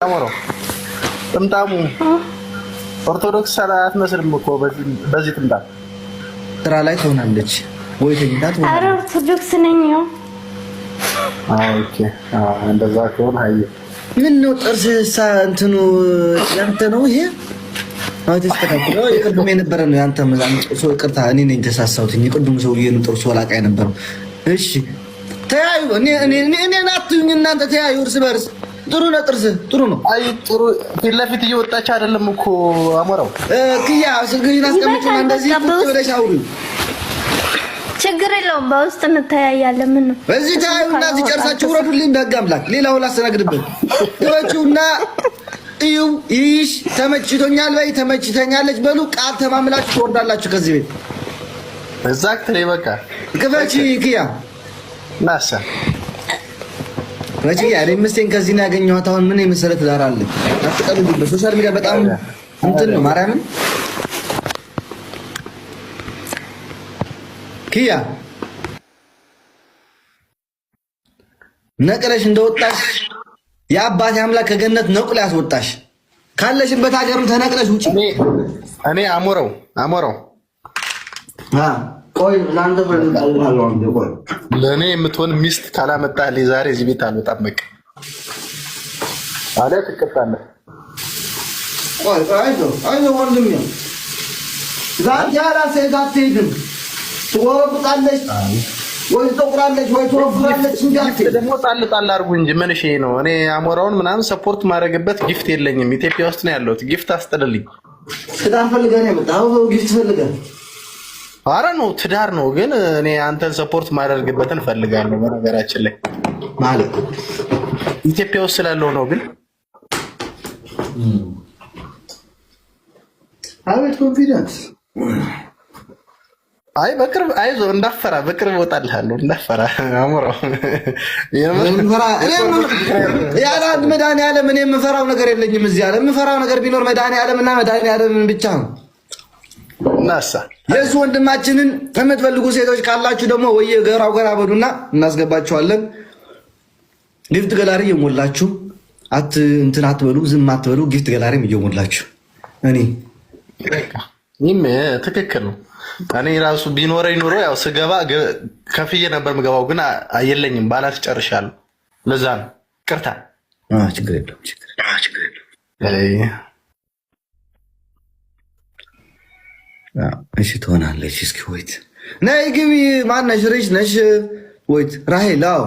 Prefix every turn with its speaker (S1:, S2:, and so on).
S1: አሞራው ጥምጣሙ ኦርቶዶክስ ሰላት መስልም እኮ በዚህ ጥምጣም
S2: ስራ ላይ ትሆናለች ወይ ተኝታት ወይ?
S3: ኧረ ኦርቶዶክስ ነኝ።
S1: ኦኬ እንደዛ ከሆነ አይ
S2: ምን ነው ጥርስ እንትኑ ያንተ ነው ይሄ? አይ ተስተካክሎ የቅድም የነበረ ነው ያንተ መዛን ጥርሱ ይቅርታ፣ እኔ ነኝ ተሳሳሁት። የቅድሙ ሰውዬ ነው ጥርሱ ወላቃ የነበረው። እሺ ተያዩ። እኔ ናቱኝ እናንተ ተያዩ እርስ በርስ። ጥሩ ነው ጥርስ ጥሩ ነው።
S1: አይ ጥሩ ፊት ለፊት እየወጣች አይደለም እኮ አሞራው።
S2: ክያ ስልክሽን አስቀምጪና እንደዚህ ቁጭ ብለሽ አውሪ።
S3: ችግር የለውም በውስጥ እንተያያለን። ምን ነው
S2: በዚህ ተያዩና ጨርሳችሁ ውረዱልኝ። በህግ አምላክ ሌላው ላስተናግድበት ትበቹና እዩ ይሽ ተመችቶኛል በይ ተመችተኛለች በሉ። ቃል ተማምላችሁ ትወርዳላችሁ ከዚህ ቤት።
S1: ኤግዛክትሊ በቃ
S2: ክፈቺ ክያ
S1: ናሳ
S2: ረጂ ያሬ ምስቴን ከዚህ ነው ያገኘኋት። አሁን ምን የመሰለ ትዳር አለ። አትቀልዱ። በሶሻል ሚዲያ በጣም እንትን ነው ማርያምን። ኪያ ነቅለሽ እንደወጣሽ የአባቴ አምላክ ከገነት ነቅሎ ያስወጣሽ። ካለሽበት ሀገርም ተነቅለሽ ውጪ።
S1: እኔ አሞራው
S2: ቆይ ላንተ ፈልጋለሁ። ቆይ
S1: ለኔ የምትሆን ሚስት ካላመጣልኝ ዛሬ እዚህ ቤት አልወጣም። በቃ አለ ትቀጣለህ።
S2: ቆይ አይዞህ ወንድሜ፣ ዛሬ ያራሴ አትሄድም። ትወረቁጣለች ወይ ትጠቁራለች ወይ ትወፍራለች። እንዴት
S1: ደግሞ ጣል አድርጉ እንጂ ምን እሺ ነው። እኔ አሞራውን ምናምን ሰፖርት ማድረግበት ጊፍት የለኝም። ኢትዮጵያ ውስጥ ነው ያለሁት። ጊፍት አስጥልልኝ።
S2: ትዳር ፈልገህ ነው የመጣኸው? ጊፍት ፈልገህ?
S1: አረ ነው ትዳር ነው። ግን እኔ አንተን ሰፖርት ማደርግበትን ፈልጋለሁ። በነገራችን ላይ
S2: ማለት
S1: ኢትዮጵያ ውስጥ ስላለው ነው። ግን
S2: አቤት ኮንፊደንስ።
S1: አይ በቅርብ አይዞህ እንዳፈራ በቅርብ እወጣልሃለሁ። እንዳፈራ አሞራው
S2: ያለ አንድ መድኃኒዓለም እኔ የምፈራው ነገር የለኝም። እዚህ ያለ የምፈራው ነገር ቢኖር መድኃኒዓለም እና መድኃኒዓለም ብቻ ነው።
S1: ናሳ
S2: የሱ ወንድማችንን የምትፈልጉ ሴቶች ካላችሁ ደግሞ ወይ ገራው ገራ በሉና እናስገባችኋለን። ጊፍት ገላሪ እየሞላችሁ እንትን አትበሉ፣ ዝም አትበሉ። ጊፍት ገላሪም እየሞላችሁ እኔ
S1: ይሄም ትክክል ነው። እኔ ራሱ ቢኖረኝ ኑሮ ያው ስገባ ከፍዬ ነበር የምገባው፣ ግን የለኝም። ባላንስ ጨርሻለሁ። ለዛ ነው ቅርታ።
S2: ችግር የለውም። እሺ ትሆናለች። እስኪ ወይት ነይ ግቢ። ማነሽ? ሪች ነሽ? ወይት ራሄል? አዎ